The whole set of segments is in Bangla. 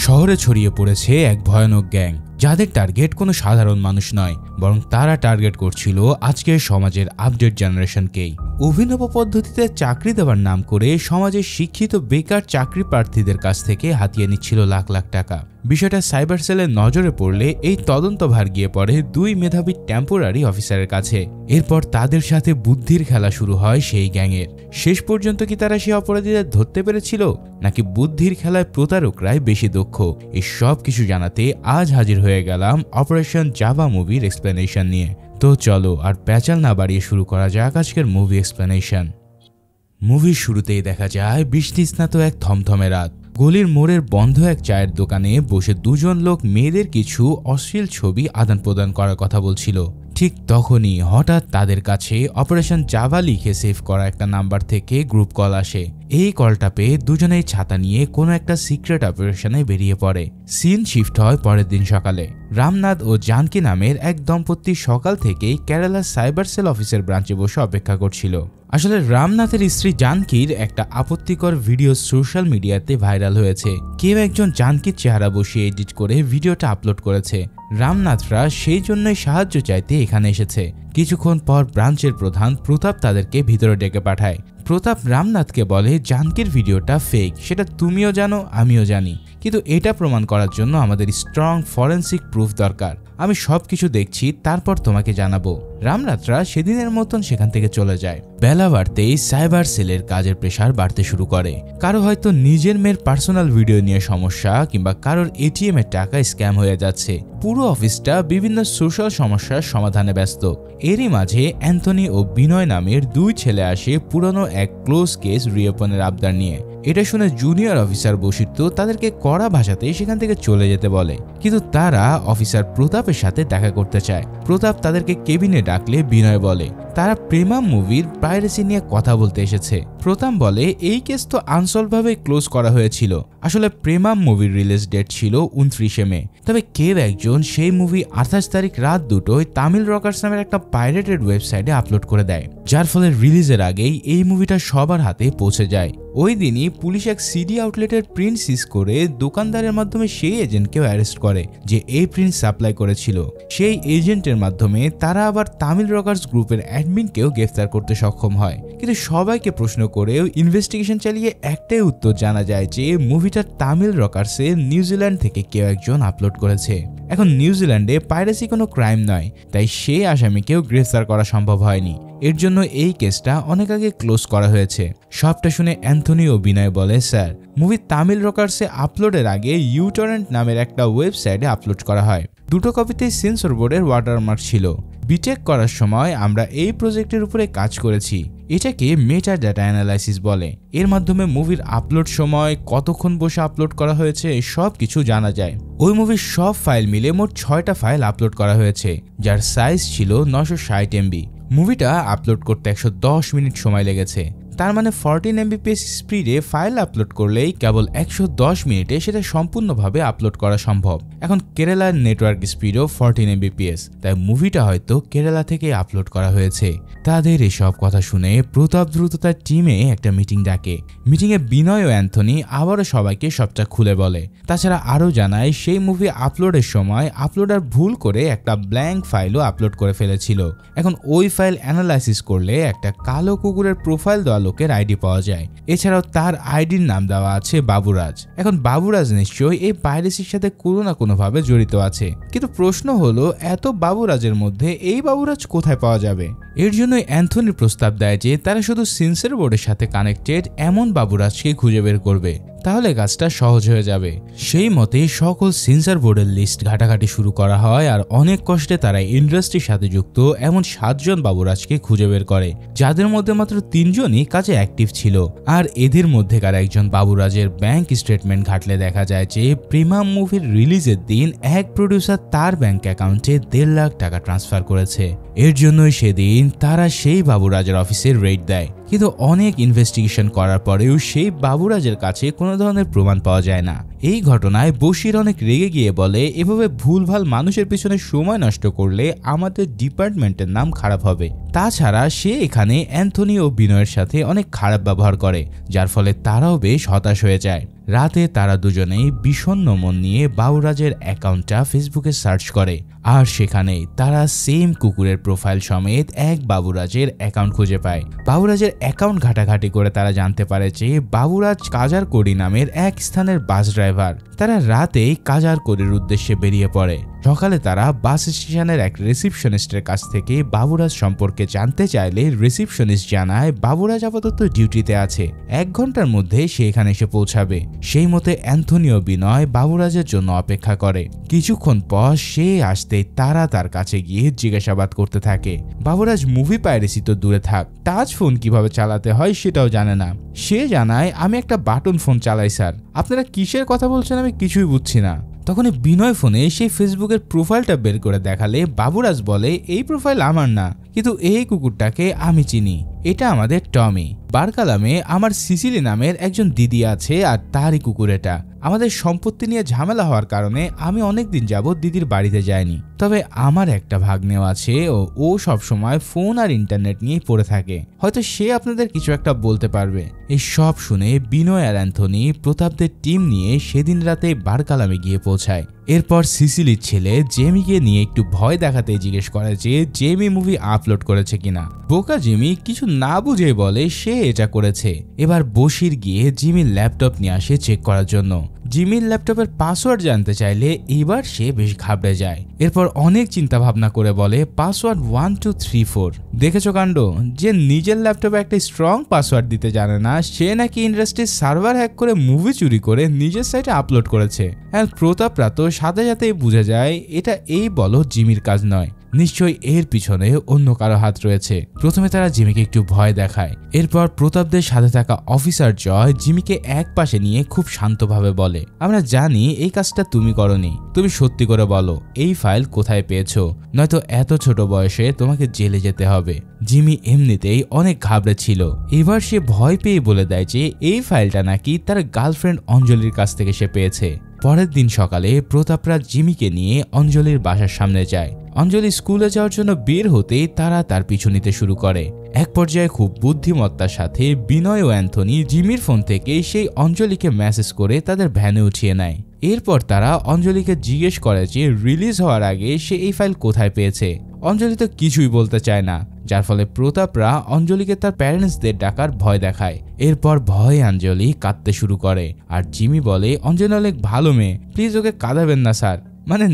শহরে ছড়িয়ে পড়েছে এক ভয়ানক গ্যাং, যাদের টার্গেট কোনো সাধারণ মানুষ নয়, বরং তারা টার্গেট করছিল আজকের সমাজের আপডেট জেনারেশনকেই। অভিনব পদ্ধতিতে চাকরি দেওয়ার নাম করে সমাজের শিক্ষিত বেকার চাকরি প্রার্থীদের কাছ থেকে হাতিয়ে নিচ্ছিল লাখ লাখ টাকা। বিষয়টা সাইবার সেলের নজরে পড়লে এই তদন্তভার গিয়ে পড়ে দুই মেধাবী টেম্পোরারি অফিসারের কাছে। এরপর তাদের সাথে বুদ্ধির খেলা শুরু হয় সেই গ্যাংয়ের। শেষ পর্যন্ত কি তারা সেই অপরাধীদের ধরতে পেরেছিল, নাকি বুদ্ধির খেলায় প্রতারকরাই বেশি দক্ষ? এই সব কিছু জানাতে আজ হাজির হয়ে গেলাম অপারেশন জাভা মুভির এক্সপ্লেনেশন নিয়ে। তো চলো আর প্যাচাল না বাড়িয়ে শুরু করা যাক আজকের মুভি এক্সপ্লেনেশন। মুভির শুরুতেই দেখা যায় বৃষ্টিস্নাত এক থমথমে রাত। গলির মোড়ের বন্ধ এক চায়ের দোকানে বসে দুজন লোক মেয়েদের কিছু অশ্লীল ছবি আদান প্রদান করার কথা বলছিল। ঠিক তখনই হঠাৎ তাদের কাছে অপারেশন জাভা লিখে সেভ করা একটা নাম্বার থেকে গ্রুপ কল আসে। এই কলটা পেয়ে দুজনেই ছাতা নিয়ে কোনো একটা সিক্রেট অপারেশনে বেরিয়ে পড়ে। সিন শিফট হয় পরের দিন সকালে। রামনাথ ও জানকী নামের এক দম্পতি সকাল থেকেই কেরালার সাইবার সেল অফিসের ব্রাঞ্চে বসে অপেক্ষা করছিল। আসলে রামনাথের স্ত্রী জানকীর একটা আপত্তিকর ভিডিও সোশ্যাল মিডিয়াতে ভাইরাল হয়েছে। কেউ একজন জানকীর চেহারা বসিয়ে এডিট করে ভিডিওটা আপলোড করেছে। রামনাথরা সেই জন্যই সাহায্য চাইতে এখানে এসেছে। কিছুক্ষণ পর ব্রাঞ্চের প্রধান প্রতাপ তাদেরকে ভিতরে ডেকে পাঠায়। প্রতাপ রামনাথকে বলে, জানকীর ভিডিওটা ফেক, সেটা তুমিও জানো, আমিও জানি, কিন্তু এটা প্রমাণ করার জন্য আমাদের স্ট্রং ফরেন্সিক প্রুফ দরকার। আমি সবকিছু দেখছি, তারপর তোমাকে জানাবো। রামনাথরা সেদিনের মতন সেখান থেকে চলে যায়। বেলা বাড়তেই সাইবার সেলের কাজের প্রেসার বাড়তে শুরু করে। কারো হয়তো নিজের মেয়ের পার্সোনাল ভিডিও নিয়ে সমস্যা, কিংবা কারোর এটিএম এর টাকা স্ক্যাম হয়ে যাচ্ছে। পুরো অফিসটা বিভিন্ন সোশ্যাল সমস্যার সমাধানে ব্যস্ত। এরই মাঝে অ্যান্থনি ও বিনয় নামের দুই ছেলে আসে পুরনো এক ক্লোজ কেস রিওপেনের আবদার নিয়ে। এটা শুনে জুনিয়র অফিসার বসিত তাদেরকে কড়া ভাষাতে সেখান থেকে চলে যেতে বলে, কিন্তু তারা অফিসার প্রতাপের সাথে দেখা করতে চায়। প্রতাপ তাদেরকে কেবিনে ডাকলে বিনয় বলে তারা প্রেমাম মুভির পাইরেসি নিয়ে কথা বলতে এসেছে। প্রতাপ বলে এই কেস তো আনসলভ ভাবে ক্লোজ করা হয়েছিল। আসলে প্রেমাম মুভির রিলিজ ডেট ছিল 29 মে, তবে কেউ একজন সেই মুভি 28 তারিখ রাত 2টোয় তামিল রকার্স নামের একটা পাইরেটেড ওয়েবসাইটে আপলোড করে দেয়, যার ফলে রিলিজের আগেই এই মুভিটা সবার হাতে পৌঁছে যায়। ওই দিনই পুলিশ এক সিডি আউটলেটের প্রিন্ট সিজ করে দোকানদারের মাধ্যমে সেই এজেন্টকেও অ্যারেস্ট করে যে এই প্রিন্ট সাপ্লাই করেছিল। সেই এজেন্টের মাধ্যমে তারা আবার তামিল রকার্স গ্রুপের অ্যাডমিনকেও গ্রেফতার করতে সক্ষম হয়। কিন্তু সবাইকে প্রশ্ন করেও ইনভেস্টিগেশন চালিয়ে একটাই উত্তর জানা যায় যে মুভিটা তামিল রকার্সে নিউজিল্যান্ড থেকে কেউ একজন আপলোড করেছে। এখন নিউজিল্যান্ডে পাইরেসি কোনো ক্রাইম নয়, তাই সেই আসামিকেও গ্রেফতার করা সম্ভব হয়নি। এর জন্য এই কেসটা অনেক আগে ক্লোজ করা হয়েছে। সবটা শুনে অ্যান্থনি ও বিনয় বলে, স্যার, মুভি তামিল রকার্সে আপলোডের আগে ইউটরেন্ট নামের একটা ওয়েবসাইটে আপলোড করা হয়। দুটো কপিতেই সেন্সর বোর্ডের ওয়াটারমার্ক ছিল। বিটেক করার সময় আমরা এই প্রজেক্টের উপরে কাজ করেছি। এটাকে মেটা ডাটা অ্যানালাইসিস বলে। এর মাধ্যমে মুভির আপলোড সময়, কতক্ষণ বসে আপলোড করা হয়েছে, সব কিছু জানা যায়। ওই মুভির সব ফাইল মিলে মোট 6টা ফাইল আপলোড করা হয়েছে, যার সাইজ ছিল 960 MB। মুভিটা আপলোড করতে 110 মিনিট সময় লেগেছে। তার মানে 14 Mbps স্পিডে ফাইল আপলোড করলেই কেবল 110 মিনিটে সেটা সম্পূর্ণভাবে আপলোড করা সম্ভব। এখন কেরালার নেটওয়ার্ক স্পিডও 14 Mbps, তাই মুভিটা হয়তো কেরালা থেকে আপলোড করা হয়েছে। তাদের এসব কথা শুনে প্রতাপ দ্রুত তার টিমে একটা মিটিং ডাকে। মিটিংয়ে বিনয় ও অ্যান্থনি আবারও সবাইকে সবটা খুলে বলে। তাছাড়া আরও জানায় সেই মুভি আপলোডের সময় আপলোডার ভুল করে একটা ব্ল্যাঙ্ক ফাইলও আপলোড করে ফেলেছিল। এখন ওই ফাইল অ্যানালাইসিস করলে একটা কালো কুকুরের প্রোফাইল দেওয়া লোকের আইডি পাওয়া যায়। এছাড়াও তার আইডির নাম দেওয়া আছে বাবুরাজ। এখন বাবুরাজ নিশ্চয়ই এই পাইরেসির সাথে কোনো না কোনোভাবে জড়িত আছে, কিন্তু প্রশ্ন হলো এত বাবুরাজের মধ্যে এই বাবুরাজ কোথায় পাওয়া যাবে? এর জন্যই অ্যান্থনি প্রস্তাব দেয় যে তারা শুধু সেন্সর বোর্ডের সাথে কানেক্টেড এমন বাবুরাজকে খুঁজে বের করবে, তাহলে কাজটা সহজ হয়ে যাবে। সেই মতে সকল সেন্সর বোর্ডের লিস্ট ঘাটাঘাটি শুরু করা হয়, আর অনেক কষ্টে তারা ইন্ডাস্ট্রির সাথে যুক্ত এমন 7 জন বাবুরাজকে খুঁজে বের করে, যাদের মধ্যে মাত্র 3 জনই কাজে অ্যাক্টিভ ছিল। আর এদের মধ্যেকার একজন বাবুরাজের ব্যাংক স্টেটমেন্ট ঘাটলে দেখা যায় যে প্রেমাম মুভির রিলিজের দিন এক প্রডিউসার তার ব্যাংক অ্যাকাউন্টে 1.5 লাখ টাকা ট্রান্সফার করেছে। এর জন্যই সেদিন তারা সেই বাবুরাজের অফিসে রেড দেয়। কিন্তু অনেক ইনভেস্টিগেশন করার পরেও সেই বাবুরাজের কাছে কোনো ধরনের প্রমাণ পাওয়া যায় না। এই ঘটনায় বশির অনেক রেগে গিয়ে বলে, এভাবে ভুলভাল মানুষের পিছনে সময় নষ্ট করলে আমাদের ডিপার্টমেন্টের নাম খারাপ হবে। তাছাড়া সে এখানে অ্যান্থনি ও বিনয়ের সাথে অনেক খারাপ ব্যবহার করে, যার ফলে তারাও বেশ হতাশ হয়ে যায়। রাতে তারা দুজনেই বিষণ্ণ মন নিয়ে বাবুরাজের অ্যাকাউন্টটা ফেসবুকে সার্চ করে, আর সেখানে তারা সেম কুকুরের প্রোফাইল সমেত এক বাবুরাজের অ্যাকাউন্ট খুঁজে পায়। বাবুরাজের অ্যাকাউন্ট ঘাটাঘাটি করে তারা জানতে পারে যে বাবুরাজ কাজারকড়ি নামের এক স্থানের বাস ড্রাইভার। তারা রাতেই কাজারকড়ির উদ্দেশ্যে বেরিয়ে পড়ে। সকালে তারা বাস স্টেশনের এক রিসিপশনিস্টের কাছ থেকে বাবুরাজ সম্পর্কে জানতে চাইলে রিসিপশনিস্ট জানায় বাবুরাজ আপাতত ডিউটিতে আছে, 1 ঘন্টার মধ্যে সে এখানে এসে পৌঁছাবে। সেই মতে অ্যান্থনি ও বিনয় বাবুরাজের জন্য অপেক্ষা করে। কিছুক্ষণ পর সে আসতেই তারা তার কাছে গিয়ে জিজ্ঞাসাবাদ করতে থাকে। বাবুরাজ মুভি পাইরেসি তো দূরে থাক, টাচ ফোন কিভাবে চালাতে হয় সেটাও জানে না। সে জানায়, আমি একটা বাটন ফোন চালাই স্যার, আপনারা কিসের কথা বলছেন আমি কিছুই বুঝছি না। তখন বিনয় ফোনে সেই ফেসবুকের প্রোফাইলটা বের করে দেখালে বাবুরাজ বলে, এই প্রোফাইল আমার না, কিন্তু এই কুকুরটাকে আমি চিনি, এটা আমাদের টমি। বারকালামে আমার সিসিলি নামের একজন দিদি আছে, আর তারই কুকুর এটা। আমাদের সম্পত্তি নিয়ে ঝামেলা হওয়ার কারণে আমি অনেকদিন যাবত দিদির বাড়িতে যাইনি, তবে আমার একটা ভাগ্নেও আছে, ও সব সময় ফোন আর ইন্টারনেট নিয়ে পড়ে থাকে, হয়তো সে আপনাদের কিছু একটা বলতে পারবে। এই সব শুনে বিনয় আর অ্যান্থনি প্রতাপদের টিম নিয়ে সেদিন রাতে বারকালামে গিয়ে পৌঁছায়। এরপর সিসিলির ছেলে জেমিকে নিয়ে একটু ভয় দেখাতে জিজ্ঞেস করে যে জেমি মুভি আপলোড করেছে কিনা। বোকা জিমি কিছু না বুঝে বলে সে এটা করেছে। এবার বশির গিয়ে জিমির ল্যাপটপ নিয়ে আসে চেক করার জন্য। জিমির ল্যাপটপের পাসওয়ার্ড জানতে চাইলে এবার সে বেশ ঘাবড়ে যায়। এরপর অনেক চিন্তা ভাবনা করে বলে পাসওয়ার্ড 1234। দেখেছো কাণ্ড, যে নিজের ল্যাপটপে একটা স্ট্রং পাসওয়ার্ড দিতে জানে না, সে নাকি ইন্ডাস্ট্রির সার্ভার হ্যাক করে মুভি চুরি করে নিজের সাইটে আপলোড করেছে। আর প্রতাপরা তো সাথে সাথেই বুঝে যায় এটা এই বলো জিমির কাজ নয়, নিশ্চয়ই এর পিছনে অন্য কারো হাত রয়েছে। প্রথমে তারা জিমিকে একটু ভয় দেখায়। এরপর প্রতাপদের সাথে থাকা অফিসার জয় জিমিকে এক পাশে নিয়ে খুব শান্তভাবে বলে, আমরা জানি এই কাজটা তুমি করনি, তুমি সত্যি করে বলো এই ফাইল কোথায় পেয়েছো, নয়তো এত ছোট বয়সে তোমাকে জেলে যেতে হবে। জিমি এমনিতেই অনেক ঘাবড়ে ছিল, এবার সে ভয় পেয়ে বলে দেয় যে এই ফাইলটা নাকি তার গার্লফ্রেন্ড অঞ্জলির কাছ থেকে সে পেয়েছে। পরের দিন সকালে প্রতাপরা জিমিকে নিয়ে অঞ্জলির বাসার সামনে যায়। অঞ্জলি স্কুলে যাওয়ার জন্য বের হতেই তারা তার পিছু নিতে শুরু করে। এক পর্যায়ে খুব বুদ্ধিমত্তার সাথে বিনয় ও অ্যান্থনি জিমির ফোন থেকে সেই অঞ্জলিকে মেসেজ করে তাদের ভ্যানে উঠিয়ে নেয়। এরপর তারা অঞ্জলিকে জিজ্ঞেস করে যে রিলিজ হওয়ার আগে সে এই ফাইল কোথায় পেয়েছে। অঞ্জলি তো কিছুই বলতে চায় না, যার ফলে প্রতাপরা অঞ্জলিকে তার প্যারেন্টসদের ডাকার ভয় দেখায়। এরপর ভয়ে অঞ্জলি কাঁদতে শুরু করে, আর জিমি বলে অঞ্জলি অনেক ভালো মেয়ে, প্লিজ ওকে কাঁদাবেন না স্যার, মানে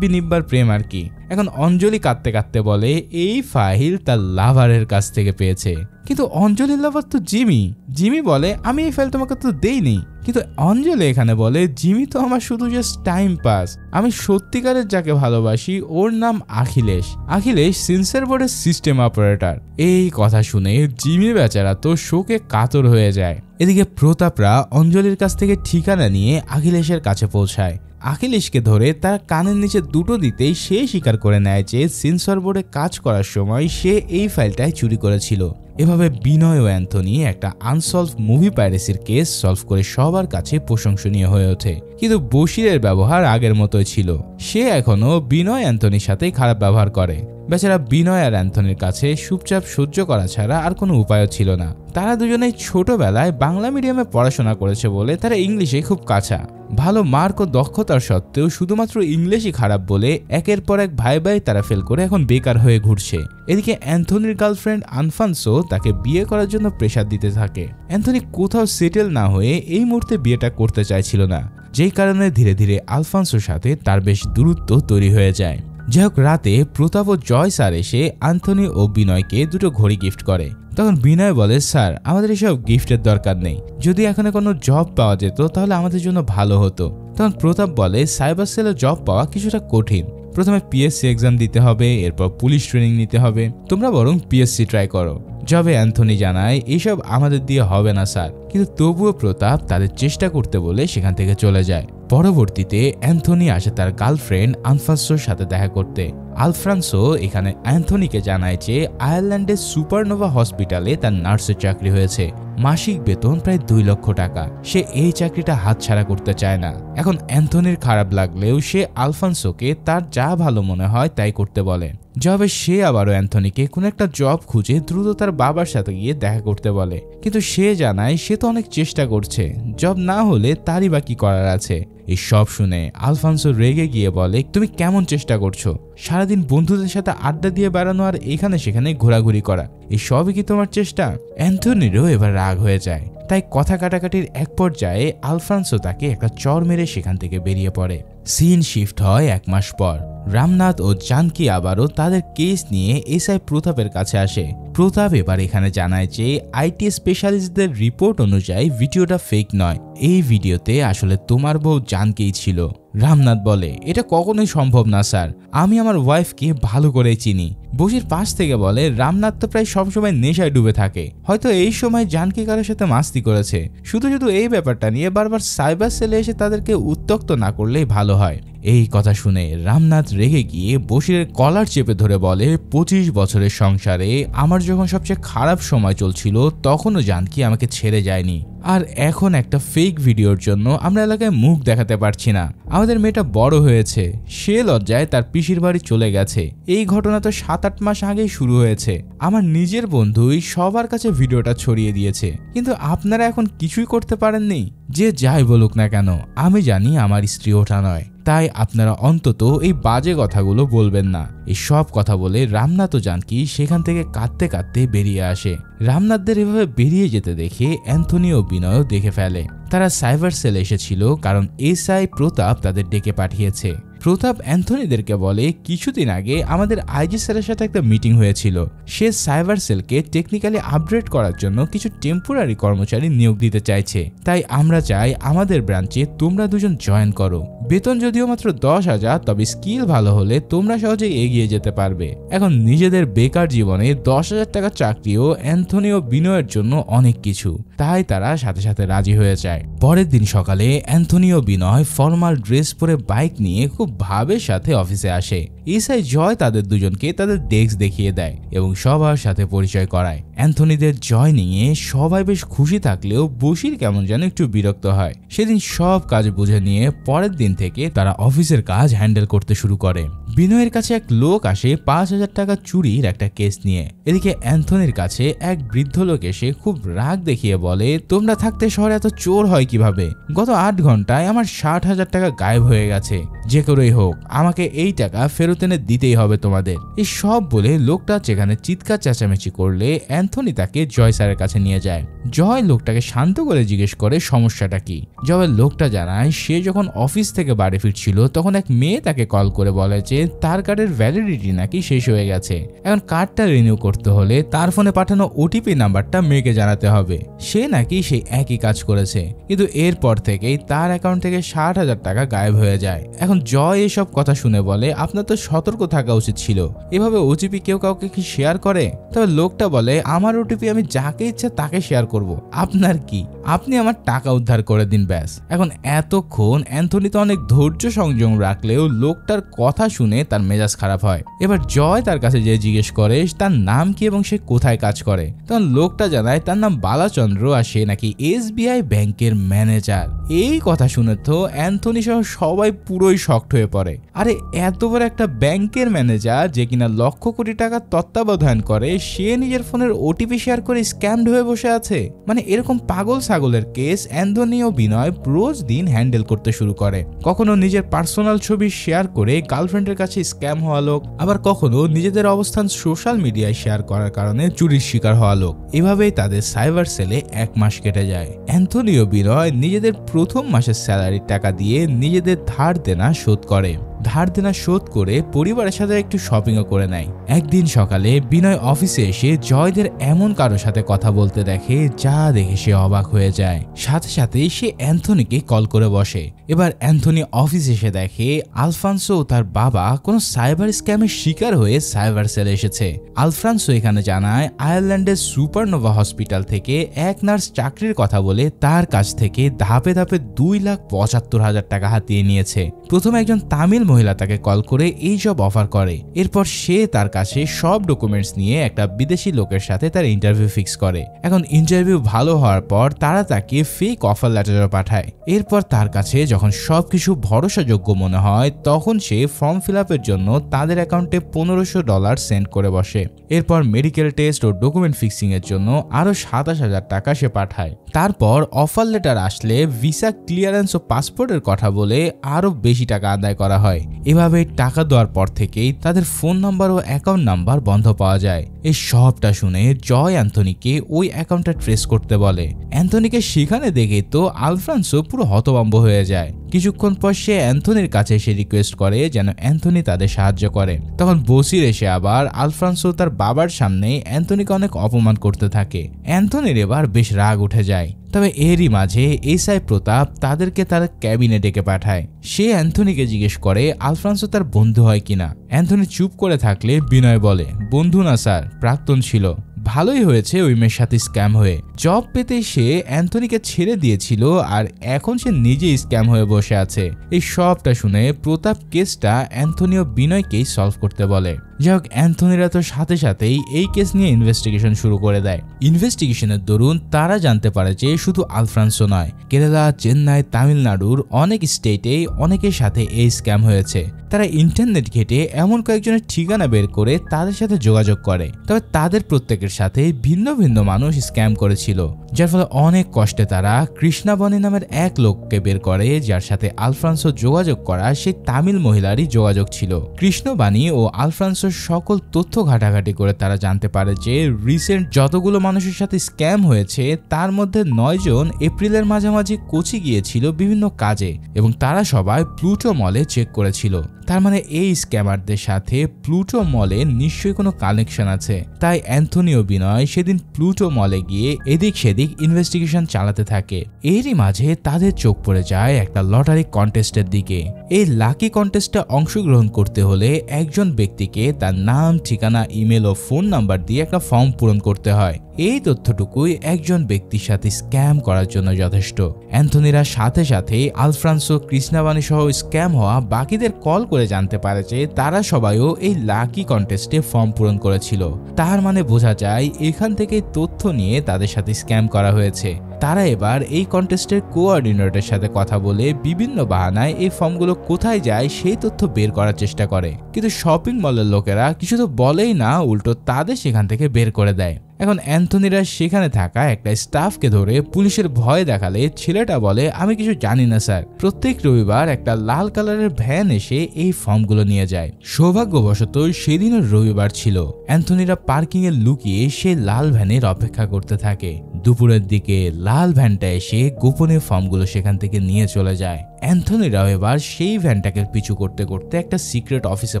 নিব্বার প্রেম আর কি। এখন অঞ্জলি কাঁদতে কাঁদতে বলে এই ফাইল তার লাভারের কাছ থেকে পেয়েছে, কিন্তু অঞ্জলির লাভার তো জিমি। জিমি বলে আমি এই ফাইল তোমাকে তো দেইনি, কিন্তু অঞ্জলি এখানে বলে জিমি তো আমার শুধু জাস্ট টাইম পাস, আমি সত্যিকারের যাকে ভালোবাসি ওর নাম আখিলেশ। আখিলেশ সেন্সর বোর্ডের সিস্টেম অপারেটর। এই কথা শুনে জিমি বেচারা তো শোকে কাতর হয়ে যায়। এদিকে প্রতাপরা অঞ্জলির কাছ থেকে ঠিকানা নিয়ে আখিলেশের কাছে পৌঁছায়। আখিলেশকে ধরে তারা কানের নিচে দুটো দিতেই সে স্বীকার করে নেয় যে সেন্সর বোর্ডে কাজ করার সময় সে এই ফাইলটাই চুরি করেছিল। এভাবে বিনয় ও অ্যান্থনি একটা আনসলভ মুভি পাইরেসির কেস সলভ করে সবার কাছে প্রশংসনীয় হয়ে ওঠে। কিন্তু বশিরের ব্যবহার আগের মতোই ছিল, সে এখনো বিনয় অ্যান্থনির সাথেই খারাপ ব্যবহার করে। বেচারা বিনয় আর অ্যান্থনির কাছে চুপচাপ সহ্য করা ছাড়া আর কোনো উপায়ও ছিল না। তারা দুজনেই ছোটবেলায় বাংলা মিডিয়ামে পড়াশোনা করেছে বলে তারা ইংলিশে খুব কাঁচা। ভালো মার্ক ও দক্ষতার সত্ত্বেও শুধুমাত্র ইংলিশই খারাপ বলে একের পর এক ভাই তারা ফেল করে এখন বেকার হয়ে ঘুরছে। এদিকে অ্যান্থনির গার্লফ্রেন্ড আনফানসো তাকে বিয়ে করার জন্য প্রেসার দিতে থাকে। অ্যান্থনি কোথাও সেটেল না হয়ে এই মুহূর্তে বিয়েটা করতে চাইছিল না, যেই কারণে ধীরে ধীরে আলফানসোর সাথে তার বেশ দূরত্ব তৈরি হয়ে যায়। যাই হোক, রাতে প্রতাপ ও জয় স্যার এসে অ্যান্থনি ও বিনয়কে দুটো ঘড়ি গিফট করে। তখন বিনয় বলে স্যার আমাদের এসব গিফটের দরকার নেই, যদি এখানে কোনো জব পাওয়া যেত তাহলে আমাদের জন্য ভালো হতো। তখন প্রতাপ বলে সাইবার সেলে জব পাওয়া কিছুটা কঠিন, প্রথমে পিএসসি এক্সাম দিতে হবে, এরপর পুলিশ ট্রেনিং নিতে হবে, তোমরা বরং পিএসসি ট্রাই করো। জবে অ্যান্থনি জানায় এইসব আমাদের দিয়ে হবে না স্যার, কিন্তু তবুও প্রতাপ তাদের চেষ্টা করতে বলে সেখান থেকে চলে যায়। পরবর্তীতে অ্যান্থনি আসে তার গার্লফ্রেন্ড আনফাসোর সাথে দেখা করতে। আলফ্রান্সো এখানে অ্যান্থনিকে জানায় যে আয়ারল্যান্ডের সুপারনোভা হসপিটালে তার নার্সের চাকরি হয়েছে, মাসিক বেতন প্রায় 2 লক্ষ টাকা। সে এই চাকরিটা হাতছাড়া করতে চায় না। এখন অ্যান্থনির খারাপ লাগলেও সে আলফান্সোকে তার যা ভালো মনে হয় তাই করতে বলে। জবে সে আবারও অ্যান্থনিকে কোনো একটা জব খুঁজে দ্রুত তার বাবার সাথে গিয়ে দেখা করতে বলে, কিন্তু সে জানায় সে তো অনেক চেষ্টা করছে, জব না হলে তারই বা কি করার আছে। এই সব শুনে আলফান্সো রেগে গিয়ে বলে, তুমি কেমন চেষ্টা করছো? সারাদিন বন্ধুদের সাথে আড্ডা দিয়ে বেড়ানো আর এখানে সেখানে ঘোরাঘুরি করা, এই সবই কি তোমার চেষ্টা? অ্যান্থনিরও এবার রাগ হয়ে যায়, তাই কথা কাটাকাটির এক পর্যায়ে আলফান্সো তাকে একটা চর মেরে সেখান থেকে বেরিয়ে পড়ে। সিন শিফট হয় 1 মাস পর। রামনাথ ও জানকি আবারও তাদের কেস নিয়ে এসআই প্রতাপের কাছে আসে। প্রতাপ এবার এখানে জানায় যে আইটি স্পেশালিস্টদের রিপোর্ট অনুযায়ী ভিডিওটা ফেক নয়, এই ভিডিওতে আসলে তোমার বউ জানকিই ছিল। রামনাথ বলে, এটা কখনোই সম্ভব না স্যার, আমি আমার ওয়াইফকে ভালো করেই চিনি। বসির পাশ থেকে বলে, রামনাথ তো প্রায় সবসময় নেশায় ডুবে থাকে, হয়তো এই সময় জানকি কারোর সাথে মাস্তি করেছে। শুধু শুধু এই ব্যাপারটা নিয়ে বারবার সাইবার সেলে এসে তাদেরকে উত্ত্যক্ত না করলেই ভালো হয়। এই কথা শুনে রামনাথ রেগে গিয়ে বশিরের কলার চেপে ধরে বলে, 25 বছরের সংসারে আমার যখন সবচেয়ে খারাপ সময় চলছিল তখনও জানকি আমাকে ছেড়ে যায়নি, আর এখন একটা ফেক ভিডিওর জন্য আমরা এলাকায় মুখ দেখাতে পারছি না। আমাদের মেয়েটা বড় হয়েছে, সে লজ্জায় তার পিসির বাড়ি চলে গেছে। এই ঘটনা তো 7-8 মাস আগেই শুরু হয়েছে। আমার নিজের বন্ধুই সবার কাছে ভিডিওটা ছড়িয়ে দিয়েছে, কিন্তু আপনারা এখন কিছুই করতে পারেননি। যে যাই বলুক না কেন, আমি জানি আমার স্ত্রী ওঠা নয়, তাই আপনারা অন্তত এই বাজে কথাগুলো বলবেন না। এই সব কথা বলে রামনাথ ও জানকি সেখান থেকে কাঁদতে কাঁদতে বেরিয়ে আসে। রামনাথদের এভাবে বেরিয়ে যেতে দেখে অ্যান্থনি ও বিনয়ও দেখে ফেলে। তারা সাইবার সেলে এসেছিল কারণ এসআই প্রতাপ তাদের ডেকে পাঠিয়েছে। প্রতাপ অ্যান্থনিদেরকে বলে, কিছুদিন আগে আমাদের আইজি স্যারের সাথে একটা মিটিং হয়েছিল। সে সাইবার সেলকে টেকনিক্যালি আপগ্রেড করার জন্য কিছু টেম্পোরারি কর্মচারী নিয়োগ দিতে চাইছে, তাই আমরা চাই আমাদের ব্রাঞ্চে তোমরা দুজন জয়েন করো। বেতন যদিও মাত্র 10,000, তবে স্কিল ভালো হলে তোমরা সহজেই এগিয়ে যেতে পারবে। এখন নিজেদের বেকার জীবনে 10,000 টাকা চাকরিও অ্যান্থনি ও বিনয়ের জন্য অনেক কিছু, তাই তারা সাথে সাথে রাজি হয়ে যায়। পরের দিন সকালে অ্যান্থনি ও বিনয় ফর্মাল ড্রেস পরে বাইক নিয়ে খুব ভাবের সাথে অফিসে আসে। এসআই জয় তাদের দুজনকে তাদের ডেস্ক দেখিয়ে দেয় এবং সবার সাথে পরিচয় করায়। অ্যান্থনিদের জয়নিং এ সবাই বেশ খুশি থাকলেও বশির কেমন যেন একটু বিরক্ত হয়। সেদিন সব কাজ বুঝে নিয়ে পরের দিন থেকে তারা অফিসের কাজ হ্যান্ডেল করতে শুরু করে। বিনয়ের কাছে এক লোক আসে 5,000 টাকা চুরির একটা কেস নিয়ে। এদিকে অ্যান্থনির কাছে এক বৃদ্ধ লোক এসে খুব রাগ দেখিয়ে বলে, তোমরা থাকতে শহরে এত চোর হয় কিভাবে? গত 8 ঘন্টায় আমার 60,000 টাকা গায়েব হয়ে গেছে। যে করেই হোক আমাকে এই টাকা ফেরত এনে দিতেই হবে তোমাদের। এই সব বলে লোকটা যেখানে চিৎকার চেঁচামেচি করলে অ্যান্থনি তাকে জয় স্যারের কাছে নিয়ে যায়। জয় লোকটাকে শান্ত করে জিজ্ঞেস করে সমস্যাটা কি। জয়ের লোকটা জানায় সে যখন অফিস থেকে বাড়ি ফিরছিল তখন এক মেয়ে তাকে কল করে বলে যে তার কার্ডের ভ্যালিডিটি নাকি শেষ হয়ে গেছে। এখন কার্ডটা রিনিউ করতে হলে তার ফোনে পাঠানো ওটিপি নাম্বারটা মেয়েকে জানাতে হবে। সে নাকি সেই একই কাজ করেছে, কিন্তু এরপর থেকেই তার অ্যাকাউন্ট থেকে 60,000 টাকা গায়েব হয়ে যায়। এখন জয় এসব কথা শুনে বলে, আপনার তো সতর্ক থাকা উচিত ছিল, এভাবে ওটিপি কেউ কাউকে কি শেয়ার করে? তবে লোকটা বলে, আমার ওটিপি আমি যাকে ইচ্ছা তাকে শেয়ার করব, আপনার কি? আপনি আমার টাকা উদ্ধার করে দিন ব্যাস। এখন এতক্ষণ অ্যান্থনি তো অনেক ধৈর্য সংযম রাখলেও লোকটার কথা শুনে তার মেজাজ খারাপ হয়। এবার জয় তার কাছে যে জিজ্ঞেস করে তার নাম কি এবং সে কোথায় কাজ করে, তখন লোকটা জানায় তার নাম বালাচন্দ্র আর সে নাকি SBI ব্যাংকের ম্যানেজার। এই কথা শুনে তো অ্যান্থনি সহ সবাই পুরোই শকড হয়ে পড়ে। আরে এত বড় একটা ব্যাংকের ম্যানেজার যে কিনা লক্ষ কোটি টাকা তত্ত্বাবধান করে, সে নিজের ফোনের ওটিপি শেয়ার করে স্ক্যামড হয়ে বসে আছে। মানে এরকম পাগল ছাগলের কেস অ্যান্থনি ও বিনয় রোজ দিন হ্যান্ডেল করতে শুরু করে। কখনো নিজের পার্সোনাল ছবি শেয়ার করে গার্লফ্রেন্ডের কাছে স্ক্যাম হওয়া লোক, আবার কখনো নিজেদের অবস্থান সোশ্যাল মিডিয়ায় শেয়ার করার কারণে চুরির শিকার হওয়া লোক। এভাবেই তাদের সাইবার সেলে 1 মাস কেটে যায়। অ্যান্থনি ও বিনয় নিজেদের প্রথম মাসের স্যালারির টাকা দিয়ে নিজেদের ধার দেনা শোধ করে। ধার দেনা শোধ করে পরিবারের সাথে একটু শপিংও করে নেয়। একদিন সকালে বিনয় অফিসে এসে জয়দের এমন কারোর সাথে কথা বলতে দেখে যা দেখে সে অবাক হয়ে যায়। সাথে সাথেই সে অ্যান্থনিকে কল করে বসে। এবার অ্যান্থনি অফিসে এসে দেখে আলফ্রান্সো ও তার বাবা কোনো সাইবার স্ক্যামের শিকার হয়ে সাইবার সেলে এসেছে। আলফ্রান্সো এখানে জানায় আয়ারল্যান্ডের সুপারনোভা হসপিটাল থেকে এক নার্স চাকরির কথা বলে তার কাছ থেকে ধাপে ধাপে 2,75,000 টাকা হাতিয়ে নিয়েছে। প্রথমে একজন তামিল মহিলা তাকে কল করে এই জব অফার করে। এরপর সে তার কাছে সব ডকুমেন্টস নিয়ে একটা বিদেশি লোকের সাথে তার ইন্টারভিউ ফিক্স করে। এখন ইন্টারভিউ ভালো হওয়ার পর তারা তাকে ফেক অফার লেটারও পাঠায়। এরপর তার কাছে যখন সবকিছু ভরসাযোগ্য মনে হয় তখন সে ফর্ম ফিল আপের জন্য তাদের অ্যাকাউন্টে $1500 সেন্ড করে বসে। এরপর মেডিকেল টেস্ট ও ডকুমেন্ট ফিক্সিং এর জন্য আরো 27,000 টাকা সে পাঠায়। তারপর অফার লেটার আসলে ভিসা ক্লিয়ারেন্স ও পাসপোর্টের কথা বলে আরো বেশি টাকা আদায় করা হয়। এভাবে টাকা দেওয়ার পর থেকেই তাদের phone number O account number বন্ধ পাওয়া যায়। এই সবটা শুনে জয় অ্যান্থনিকে ওই অ্যাকাউন্টটা ট্রেস করতে বলে। অ্যান্থনিকে সেখানে দেখে তো আলফ্রান্সো পুরো হতভম্ব হয়ে যায়। কিছুক্ষণ পর সে অ্যান্থনির কাছে এসে রিকোয়েস্ট করে যেন অ্যান্থনি তাদের সাহায্য করে। তখন বসির এসে আবার আলফ্রান্সো তার বাবার সামনে অ্যান্থনিকে অনেক অপমান করতে থাকে। অ্যান্থনির এবার বেশ রাগ উঠে যায়। তবে এরই মাঝে এসআই প্রতাপ তাদেরকে তার ক্যাবিনে ডেকে পাঠায়। সে অ্যান্থনিকে জিজ্ঞেস করে আলফ্রান্সো তার বন্ধু হয় কিনা। অ্যান্থনি চুপ করে থাকলে বিনয় বলে, বন্ধু না স্যার, প্রাক্তন ছিল। ভালোই হয়েছে ওই মেয়ের সাথে স্ক্যাম হয়ে। জব পেতে সে অ্যান্থনিকে ছেড়ে দিয়েছিল আর এখন সে নিজেই স্ক্যাম হয়ে বসে আছে। এই সবটা শুনে প্রতাপ কেসটা অ্যান্থনি ও বিনয়কেই সলভ করতে বলে। যাই হোক, অ্যান্থনিরা তো সাথে সাথেই এই কেস নিয়ে ইনভেস্টিগেশন শুরু করে দেয়। ইনভেস্টিগেশনের দরুন তারা জানতে পারে যে শুধু আলফ্রান্সো নয়, কেরালা, চেন্নাই, তামিলনাড়ুর অনেক স্টেটেই অনেকের সাথে এই স্ক্যাম হয়েছে। তারা ইন্টারনেট ঘেটে এমন কয়েকজনের ঠিকানা বের করে তাদের সাথে যোগাযোগ করে। তবে তাদের প্রত্যেকের সাথে ভিন্ন ভিন্ন মানুষ স্ক্যাম করেছিল, যার ফলে অনেক কষ্টে তারা কৃষ্ণাবনী নামের এক লোককে বের করে যার সাথে আলফ্রান্সো যোগাযোগ করা সেই তামিল মহিলারই যোগাযোগ ছিল। কৃষ্ণবাণী ও আলফ্রান্সোর সকল তথ্য ঘাটাঘাটি করে তারা জানতে পারে যে রিসেন্ট যতগুলো মানুষের সাথে স্ক্যাম হয়েছে তার মধ্যে 9 জন এপ্রিলের মাঝামাঝি কোচি গিয়েছিল বিভিন্ন কাজে এবং তারা সবাই প্লুটো মলে চেক করেছিল। তার মানে এই স্ক্যামারদের সাথে প্লুটো মলে নিশ্চয়ই কোনো কানেকশন আছে। তাই অ্যান্থনি ও বিনয় সেদিন প্লুটো মলে গিয়ে এদিক সেদিক ইনভেস্টিগেশন চালাতে থাকে। এরই মাঝে তাদের চোখ পড়ে যায় একটা লটারি কন্টেস্টের দিকে। এই লাকি কন্টেস্টে অংশগ্রহণ করতে হলে একজন ব্যক্তিকে তার নাম, ঠিকানা, ইমেল ও ফোন নাম্বার দিয়ে একটা ফর্ম পূরণ করতে হয়। এই তথ্যটুকুই একজন ব্যক্তির সাথে স্ক্যাম করার জন্য যথেষ্ট। অ্যান্থনিরা সাথে সাথেই আলফ্রান্সো, কৃষ্ণাবাণী সহ স্ক্যাম হওয়া বাকিদের কল করে জানতে পারে যে তারা সবাইও এই লাকি কন্টেস্টে ফর্ম পূরণ করেছিল। তার মানে বোঝা যায় এখান থেকে তথ্য নিয়ে তাদের সাথে স্ক্যাম করা হয়েছে। তারা এবার এই কন্টেস্টের কোঅর্ডিনেটরের সাথে কথা বলে বিভিন্ন বাহানায় এই ফর্মগুলো কোথায় যায় সেই তথ্য বের করার চেষ্টা করে, কিন্তু শপিং মলের লোকেরা কিছু তো বলেই না, উল্টো তাদের সেখান থেকে বের করে দেয়। এখন অ্যান্থনিরা সেখানে থাকা একটা স্টাফকে ধরে পুলিশের ভয় দেখালে ছেলেটা বলে, আমি কিছু জানি না স্যার। প্রত্যেক রবিবার একটা লাল কালারের ভ্যান এসে এই ফর্মগুলো নিয়ে যায়। সৌভাগ্যবশত সেদিনও রবিবার ছিল। অ্যান্থনিরা পার্কিং এ লুকিয়ে সেই লাল ভ্যানের অপেক্ষা করতে থাকে। দুপুরের দিকে লাল ভ্যানটা এসে গোপনে ফর্মগুলো সেখান থেকে নিয়ে চলে যায়। অ্যান্থনিরাও এবার সেই ভ্যানটাকে পিছু করতে করতে একটা সিক্রেট অফিসে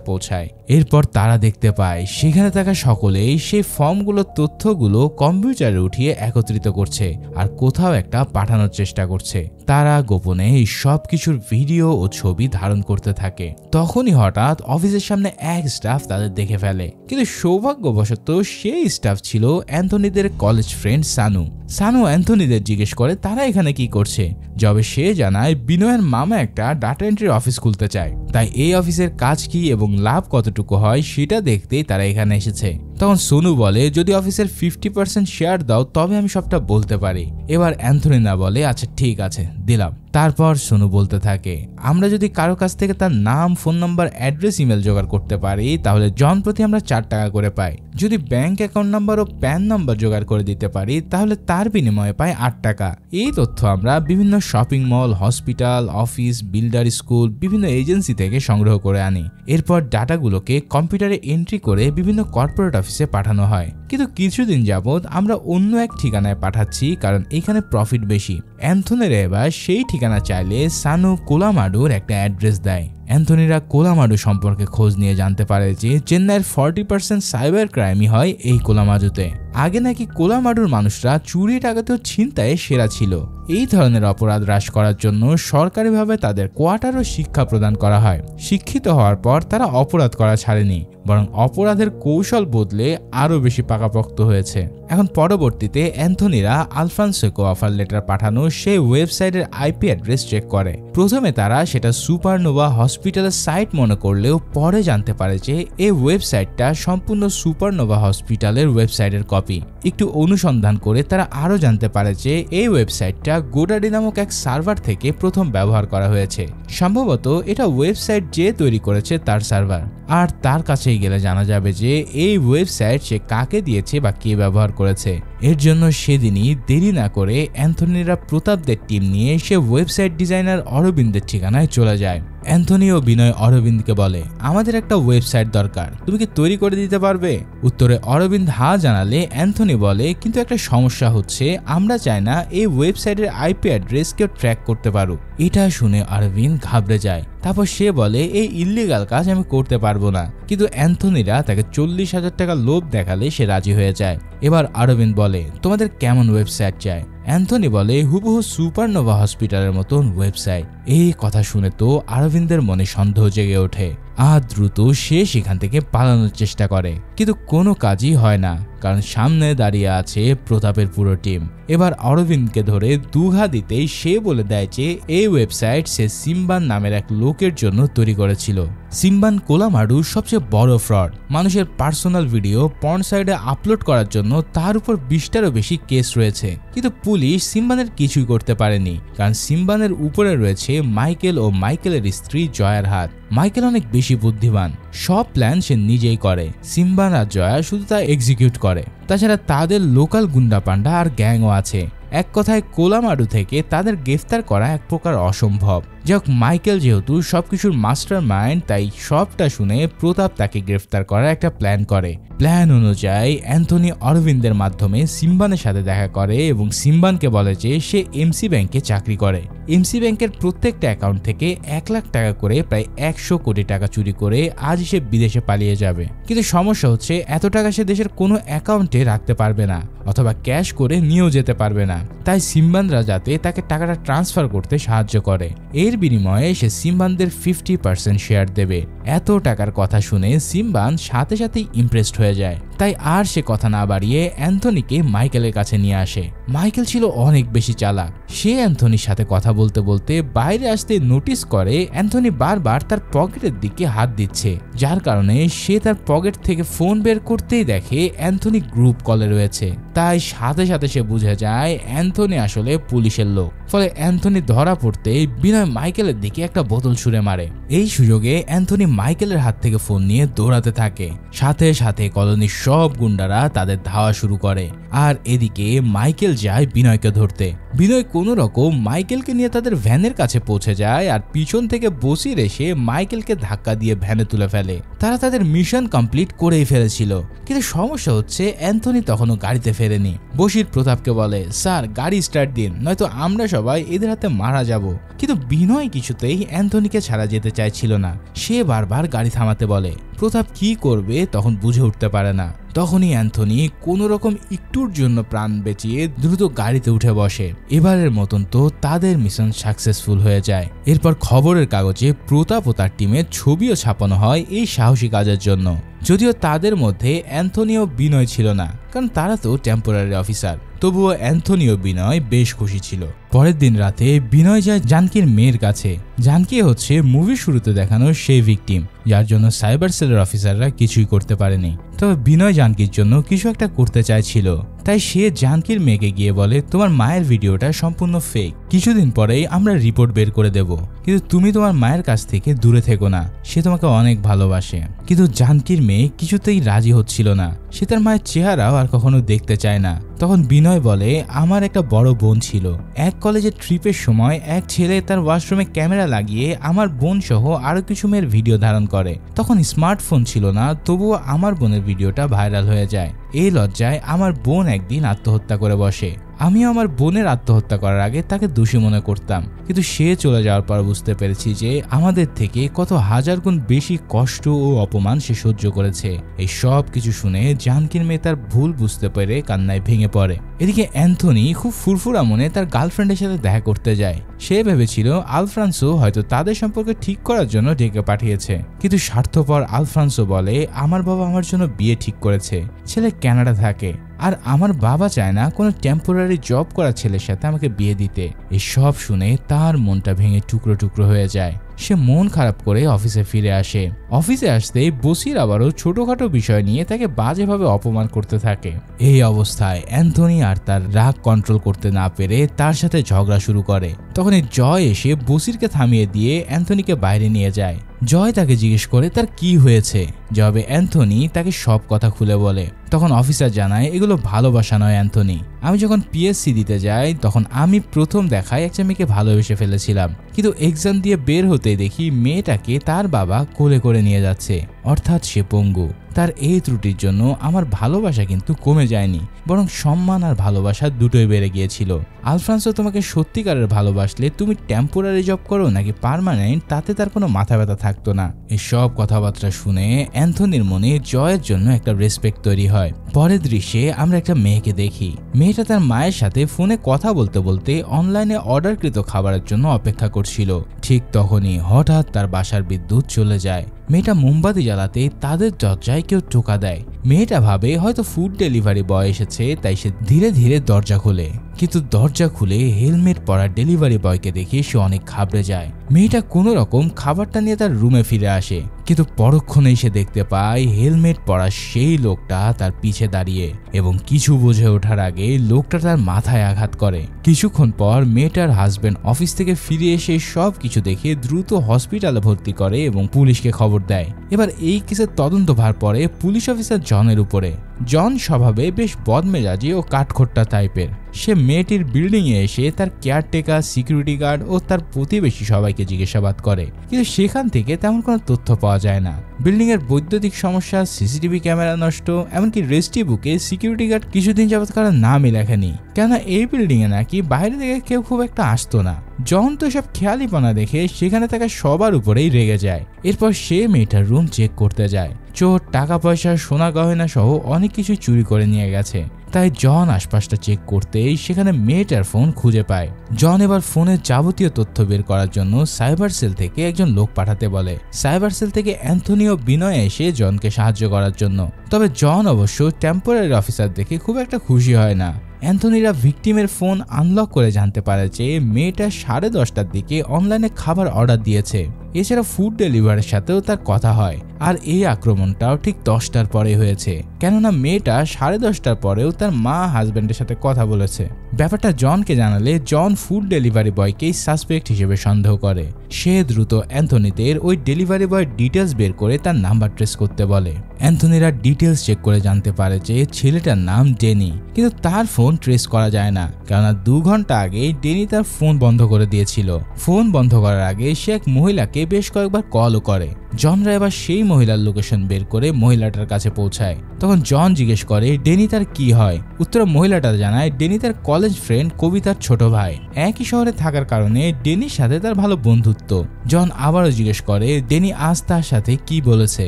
পৌঁছায়। এরপর তারা দেখতে পায় সেখানে থাকা সকলেই সেই ফর্মগুলোর তথ্যগুলো কম্পিউটারে উঠিয়ে একত্রিত করছে আর কোথাও একটা পাঠানোর চেষ্টা করছে। তারা গোপনে এই সব কিছুর ভিডিও ও ছবি ধারণ করতে থাকে। তখনই হঠাৎ অফিসের সামনে এক স্টাফ তাদের দেখে ফেলে, কিন্তু সৌভাগ্যবশত সেই স্টাফ ছিল অ্যান্থনিদের কলেজ ফ্রেন্ড সানু। সানু অ্যান্থনিদের জিজ্ঞেস করে তারা এখানে কি করছে। যবে সে জানায় বিনয়ের মামা একটা ডাটা এন্ট্রির অফিস খুলতে চায়, তাই এই অফিসের কাজ কি এবং লাভ কতটুকু হয় সেটা দেখতেই তারা এখানে এসেছে। তখন সোনু বলে, যদি অফিসের 50% শেয়ার দাও তবে আমি সবটা বলতে পারি। এবার অ্যান্থনি না বলে, আচ্ছা ঠিক আছে দিলাম। তারপর সোনু বলতে থাকে, আমরা যদি কারো কাছ থেকে তার নাম, ফোন নাম্বার, অ্যাড্রেস, ইমেল জোগাড় করতে পারি তাহলে জন প্রতি আমরা 4 টাকা করে পাই। যদি ব্যাংক অ্যাকাউন্ট নাম্বার ও প্যান নাম্বার জোগাড় করে দিতে পারি তাহলে তার বিনিময়ে পাই 8 টাকা। এই তথ্য আমরা বিভিন্ন shopping mall, hospital, office, builder, school, বিভিন্ন এজেন্সি থেকে সংগ্রহ করে আনি। এরপর ডাটাগুলোকে কম্পিউটারে এন্ট্রি করে বিভিন্ন কর্পোরেট অফিসে পাঠানো হয়। কিন্তু কিছুদিন যাবৎ আমরা অন্য এক ঠিকানায় পাঠাচ্ছি কারণ এখানে প্রফিট বেশি। অ্যান্থনিরা এবার সেই ঠিকানা চাইলে সানু কোলামাডুর একটা অ্যাড্রেস দেয়। অ্যান্থনিরা কোলামাডু সম্পর্কে খোঁজ নিয়ে জানতে পারে যে চেন্নাইয়ের 40% সাইবার ক্রাইমই হয় এই কোলামাডুতে। আগে নাকি কোলামাডুর মানুষরা চুরি, ডাকাতি ও ছিনতাইয়ে সেরা ছিল। এই ধরনের অপরাধ হ্রাস করার জন্য সরকারিভাবে তাদের কোয়ার্টার ও শিক্ষা প্রদান করা হয়। শিক্ষিত হওয়ার পর তারা অপরাধ করা ছাড়েনি, বরং অপরাধের কৌশল বদলে আরও বেশি পাকাপোক্ত হয়েছে। এখন পরবর্তীতে অ্যান্থনিরা আলফ্রান্সোকে অফার লেটার পাঠানো সেই ওয়েবসাইটের আইপি অ্যাড্রেস চেক করে। প্রথমে তারা সেটা সুপারনোভা হসপিটালের সাইট মনে করলেও পরে জানতে পারে যে এই ওয়েবসাইটটা সম্পূর্ণ সুপারনোভা হসপিটালের ওয়েবসাইটের কপি। একটু অনুসন্ধান করে তারা আরও জানতে পারে যে এই ওয়েবসাইটটা গোডাডি নামক এক সার্ভার থেকে প্রথম ব্যবহার করা হয়েছে। সম্ভবত এটা ওয়েবসাইট যে তৈরি করেছে তার সার্ভার। আর তার কাছেই গেলে জানা যাবে যে এই ওয়েবসাইট সে কাকে দিয়েছে বা কে ব্যবহার করেছে। এর জন্য সেদিনই দেরি না করে অ্যান্থনিরা প্রতাপদের টিম নিয়ে সে ওয়েবসাইট ডিজাইনার অরবিন্দের ঠিকানায় চলে যায়। অ্যান্থনি ও বিনয় অরবিন্দকে বলে, আমাদের একটা ওয়েবসাইট দরকার, তুমি কি তৈরি করে দিতে পারবে? উত্তরে অরবিন্দ হ্যাঁ জানালে অ্যান্থনি বলে, কিন্তু একটা সমস্যা হচ্ছে, আমরা চাই না এই ওয়েবসাইটের আইপি অ্যাড্রেস কেউ ট্র্যাক করতে পারুক। এটা শুনে অরবিন্দ ঘাবড়ে যায়। তারপর সে বলে, এই ইল্লিগাল কাজ আমি করতে পারবো না। কিন্তু অ্যান্থনিরা তাকে 40,000 টাকা লোভ দেখালে সে রাজি হয়ে যায়। এবার অরবিন্দ বলে, তোমাদের কেমন ওয়েবসাইট চাই? অ্যান্থনি বলে, হুবহু সুপারনোভা হসপিটালের মতন ওয়েবসাইট। এই কথা শুনে তো অরবিন্দের মনে সন্দেহ জেগে ওঠে। আর দ্রুত সে সেখান থেকে পালানোর চেষ্টা করে, কিন্তু কোনো কাজই হয় না, কারণ সামনে দাঁড়িয়ে আছে প্রতাপের পুরো টিম। এবার অরবিন্দকে ধরে দুঘা দিতেই সে বলে দেয় যে এই ওয়েবসাইট সে সিম্বান নামের এক লোকের জন্য তৈরি করেছিল। সিম্বান কোলামারুর সবচেয়ে বড় ফ্রড। মানুষের পার্সোনাল ভিডিও পর্ন সাইটে আপলোড করার জন্য তার উপর 20টারও বেশি কেস রয়েছে, কিন্তু পুলিশ সিম্বানের কিছুই করতে পারেনি, কারণ সিম্বানের উপরে রয়েছে মাইকেল ও মাইকেলের স্ত্রী জয়ার হাত। মাইকেল অনেক বেশি বুদ্ধিমান, সব প্ল্যান সে নিজেই করে, সিম্বান আর জয়া শুধু তা এক্সিকিউট করে। তাছাড়া তাদের লোকাল গুন্ডা পান্ডা আর গ্যাংও আছে। এক কথায় কোলামারু থেকে তাদের গ্রেফতার করা এক প্রকার অসম্ভব। যাক, মাইকেল যেহেতু সবকিছুর মাস্টার মাইন্ড, তাই সবটা শুনে প্রতাপ তাকে গ্রেফতার করার একটা প্ল্যান করে। প্ল্যান অনুযায়ী অ্যান্থনি অরবিন্দের মাধ্যমে সিম্বানের সাথে দেখা করে এবং সিম্বানকে বলে যে সে এমসি ব্যাংকে চাকরি করে। এমসি ব্যাংকের প্রত্যেকটা অ্যাকাউন্ট থেকে 1 লাখ টাকা করে প্রায় 100 কোটি টাকা চুরি করে আজ সে বিদেশে পালিয়ে যাবে। কিন্তু সমস্যা হচ্ছে, এত টাকা সে দেশের কোনো অ্যাকাউন্টে রাখতে পারবে না, অথবা ক্যাশ করে নিয়েও যেতে পারবে না। তাই সিম্বানরা যাতে তাকে টাকাটা ট্রান্সফার করতে সাহায্য করে, এর বিনিময়ে সে সিম্বানদের 50% শেয়ার দেবে। এত টাকার কথা শুনে সিম্বান সাথে সাথেই ইমপ্রেসড হয়ে যায়। তাই আর সে কথা না বাড়িয়ে অ্যান্থনিকে মাইকেলের কাছে নিয়ে আসে। মাইকেল ছিল অনেক বেশি চালাক। সে অ্যান্থনির সাথে কথা বলতে বলতে বাইরে আসতে নোটিস করে অ্যান্থনি বারবার তার পকেটের দিকে হাত দিচ্ছে, যার কারণে সে তার পকেট থেকে ফোন বের করতেই দেখে অ্যান্থনি গ্রুপ কলে রয়েছে। তাই সাথে সাথে সে বুঝে যায় অ্যান্থনি আসলে পুলিশের লোক। ফলে অ্যান্থনি ধরা পড়তেই বিনয় মাইকেলের দিকে একটা বোতল ছুঁড়ে মারে। এই সুযোগে অ্যান্থনি মাইকেলের হাত থেকে ফোন নিয়ে দৌড়াতে থাকে। সাথে সাথে কলোনির সব গুন্ডারা তাদের ধাওয়া শুরু করে। আর এদিকে মাইকেল যায় বিনয়কে ধরতে। বিনয় কোনো রকম মাইকেলকে নিয়ে তাদের ভ্যানের কাছে পৌঁছে যায় আর পিছন থেকে বসির এসে মাইকেলকে ধাক্কা দিয়ে ভ্যানে তুলে ফেলে। তারা তাদের মিশন কমপ্লিট করেই ফেলেছিল, কিন্তু সমস্যা হচ্ছে অ্যান্থনি তখনও গাড়িতে ফেরেনি। বসির প্রতাপকে বলে, স্যার গাড়ি স্টার্ট দিন, নয়তো আমরা সবাই এদের হাতে মারা যাব। কিন্তু বিনয় কিছুতেই অ্যান্থনিকে ছাড়া যেতে চাইছিল না। সে বারবার গাড়ি থামাতে বলে। প্রতাপ কি করবে তখন বুঝে উঠতে পারে না। তখনই অ্যান্থনি কোনো রকম একটুর জন্য প্রাণ বেঁচিয়ে দ্রুত গাড়িতে উঠে বসে। এবারের মতন তো তাদের মিশন সাকসেসফুল হয়ে যায়। এরপর খবরের কাগজে প্রতাপ ও তার টিমের ছবিও ছাপানো হয় এই সাহসী কাজের জন্য। যদিও তাদের মধ্যে অ্যান্থনি ও বিনয় ছিল না, কারণ তারা তো টেম্পোরারি অফিসার। তবুও অ্যান্থনি ও বিনয় বেশ খুশি ছিল। পরের দিন রাতে বিনয় যায় জানকীর মেয়ের কাছে। জানকী হচ্ছে মুভির শুরুতে দেখানো সেই ভিকটিম, যার জন্য সাইবার সেলের অফিসাররা কিছুই করতে পারেনি। তবে বিনয় জানকীর জন্য কিছু একটা করতে চাইছিল। তাই সে জানকীর মেয়েকে গিয়ে বলে, তোমার মায়ের ভিডিওটা সম্পূর্ণ ফেক, কিছুদিন পরেই আমরা রিপোর্ট বের করে দেব, কিন্তু তুমি তোমার মায়ের কাছ থেকে দূরে থেকো না, সে তোমাকে অনেক ভালোবাসে। কিন্তু জানকীর মেয়ে কিছুতেই রাজি হচ্ছিল না। সে তার মায়ের চেহারাও আর কখনো দেখতে চায় না। তখন বিনয় বলে, আমার একটা বড় বোন ছিল। এক কলেজের ট্রিপের সময় এক ছেলে তার ওয়াশরুমে ক্যামেরা লাগিয়ে আমার বোন সহ আরো কিছু মেয়ের ভিডিও ধারণ করে। তখন স্মার্টফোন ছিল না, তবুও আমার বোনের ভিডিওটা ভাইরাল হয়ে যায়। এই লজ্জায় আমার বোন একদিন আত্মহত্যা করে বসে। আমি আমার বোনের আত্মহত্যা করার আগে তাকে দোষী মনে করতাম, কিন্তু সে চলে যাওয়ার পর বুঝতে পেরেছি যে আমাদের থেকে কত হাজার গুণ বেশি কষ্ট ও অপমান সে সহ্য করেছে। এই সব কিছু শুনে জানকির মেয়ে তার ভুল বুঝতে পেরে কান্নায় ভেঙে পড়ে। এদিকে অ্যান্থনি খুব ফুরফুরা মনে তার গার্লফ্রেন্ডের সাথে দেখা করতে যায়। সে ভেবেছিল আলফ্রান্সো হয়তো তাদের সম্পর্কে ঠিক করার জন্য ডেকে পাঠিয়েছে, কিন্তু স্বার্থপর আলফ্রান্সো বলে আমার বাবা আমার জন্য বিয়ে ঠিক করেছে, ছেলে কানাডা থাকে, আর আমার বাবা চায় না কোনো টেম্পোরারি জব করা ছেলের সাথে আমাকে বিয়ে দিতে। এই সব শুনে তার মনটা ভেঙে টুকরো টুকরো হয়ে যায়। সে মন খারাপ করে অফিসে ফিরে আসে। অফিসে আসতেই বসির আবারও ছোটখাটো বিষয় নিয়ে তাকে বাজেভাবে অপমান করতে থাকে। এই অবস্থায় অ্যান্থনি আর তার রাগ কন্ট্রোল করতে না পেরে তার সাথে ঝগড়া শুরু করে। তখনই জয় এসে বসিরকে থামিয়ে দিয়ে অ্যান্থনিকে বাইরে নিয়ে যায়। জয় তাকে জিজ্ঞেস করে তার কি হয়েছে। জবাবে অ্যান্থনি তাকে সব কথা খুলে বলে। তখন অফিসার জানায় এগুলো ভালোবাসা নয় অ্যান্থনি, আমি যখন পিএসসি দিতে যাই তখন আমি প্রথম দেখায় একটা মেয়েকে ভালোবেসে ফেলেছিলাম, কিন্তু এক্সাম দিয়ে বের হতে দেখি মেয়েটাকে তার বাবা কোলে করে নিয়ে যাচ্ছে, অর্থাৎ সে পঙ্গু। তার এই ত্রুটির জন্য আমার ভালোবাসা কিন্তু কমে যায়নি, বরং সম্মান আর ভালোবাসা দুটোই বেড়ে গিয়েছিল। আলফ্রান্সো তোমাকে সত্যিকারের ভালোবাসলে তুমি টেম্পোরারি জব করো নাকি পার্মানেন্ট, তাতে তার কোনো মাথা ব্যথা থাকতো না। এই সব কথাবার্তা শুনে অ্যান্থনির মনে জয়ের জন্য একটা রেসপেক্ট তৈরি হয়। পরের দৃশ্যে আমরা একটা মেয়েকে দেখি। মেয়েটা তার মায়ের সাথে ফোনে কথা বলতে বলতে অনলাইনে অর্ডারকৃত খাবারের জন্য অপেক্ষা করছিল। ঠিক তখনই হঠাৎ তার বাসার বিদ্যুৎ চলে যায়। মেয়েটা মোমবাতি জ্বালাতে তাদের দরজায় কেউ টোকা দেয়। মেয়েটা ভাবে হয়তো ফুড ডেলিভারি বয় এসেছে, তাই সে ধীরে ধীরে দরজা খোলে, কিন্তু দরজা খুলে হেলমেট পরা ডেলিভারি বয়কে দেখে সে অনেক ঘাবড়ে যায়। মেয়েটা কোনো রকম খাবারটা নিয়ে তার রুমে ফিরে আসে, কিন্তু পরক্ষণেই সে দেখতে পায় হেলমেট পরা সেই লোকটা তার পিছে দাঁড়িয়ে, এবং কিছু বুঝে ওঠার আগে লোকটা তার মাথায় আঘাত করে। কিছুক্ষণ পর মেয়েটার হাজবেন্ড অফিস থেকে ফিরে এসে সব কিছু দেখে দ্রুত হসপিটালে ভর্তি করে এবং পুলিশকে খবর দেয়। এবার এই কেসের তদন্ত ভার পড়ে পুলিশ অফিসার জনের উপরে। জন স্বভাবে বেশ বদমেজাজি ও কাঠখোট্টা টাইপের। সে মেয়েটির বিল্ডিং এ এসে তার কেয়ারটেকার, সিকিউরিটি গার্ড ও তার প্রতিবেশী সবাইকে জিজ্ঞাসাবাদ করে, কিন্তু সেখান থেকে তেমন কোনো তথ্য পাওয়া যায় না। বিল্ডিং এর বৈদ্যুতিক সমস্যা, সিসিটিভি ক্যামেরা নষ্ট, এমনকি রেজিস্ট্রি বুকে সিকিউরিটি গার্ড কিছুদিন যাবত কারোর নামই লেখেনি, কেননা এই বিল্ডিং এ নাকি বাইরে থেকে কেউ খুব একটা আসতো না। জন তো সব খেয়ালিপনা দেখে সেখানে থাকা সবার উপরেই রেগে যায়। এরপর সে মেয়েটার রুম চেক করতে যায়। চোর টাকা পয়সা, সোনা গয়না সহ অনেক কিছু চুরি করে নিয়ে গেছে। তাই জন আশপাশটা চেক করতেই সেখানে মেয়েটার ফোন খুঁজে পায়। জন এবার ফোনের যাবতীয় তথ্য বের করার জন্য সাইবার সেল থেকে একজন লোক পাঠাতে বলে। সাইবার সেল থেকে অ্যান্থনি ও বিনয় এসে জনকে সাহায্য করার জন্য। তবে জন অবশ্য টেম্পোরারি অফিসার দেখে খুব একটা খুশি হয় না। অ্যান্থনিরা ভিকটিমের ফোন আনলক করে জানতে পারে যে মেয়েটা 10:30টার দিকে অনলাইনে খাবার অর্ডার দিয়েছে। এছাড়া ফুড ডেলিভারির সাথেও তার কথা হয়, আর এই আক্রমণটাও ঠিক 10টার পরে হয়েছে, কেননা মেয়েটা 10:30টার পরেও তার মা হাজব্যান্ডের সাথে কথা বলেছে। ব্যাপারটা জনকে জানালে জন ফুড ডেলিভারি বয়কেই সাসপেক্ট হিসেবে সন্দেহ করে। সে দ্রুত অ্যান্থনিদের ওই ডেলিভারি বয় ডিটেলস বের করে তার নাম্বার ট্রেস করতে বলে। অ্যান্থনিরা ডিটেলস চেক করে জানতে পারে যে ছেলেটার নাম ডেনি, কিন্তু তার ফোন ট্রেস করা যায় না, কেননা 2 ঘন্টা আগে ডেনি তার ফোন বন্ধ করে দিয়েছিল। ফোন বন্ধ করার আগে সে এক মহিলাকে বেশ কয়েকবার কলও করে। জনরা এবার সেই মহিলার লোকেশন বের করে মহিলাটার কাছে পৌঁছায়। তখন জন জিজ্ঞেস করে ডেনি তার কি হয়। উত্তরে মহিলাটা জানায় ডেনি তার কলেজ ফ্রেন্ড কবিতার ছোট ভাই, একই শহরে থাকার কারণে ডেনির সাথে তার ভালো বন্ধুত্ব। জন আবারও জিজ্ঞেস করে ডেনি আজ তার সাথে কি বলেছে।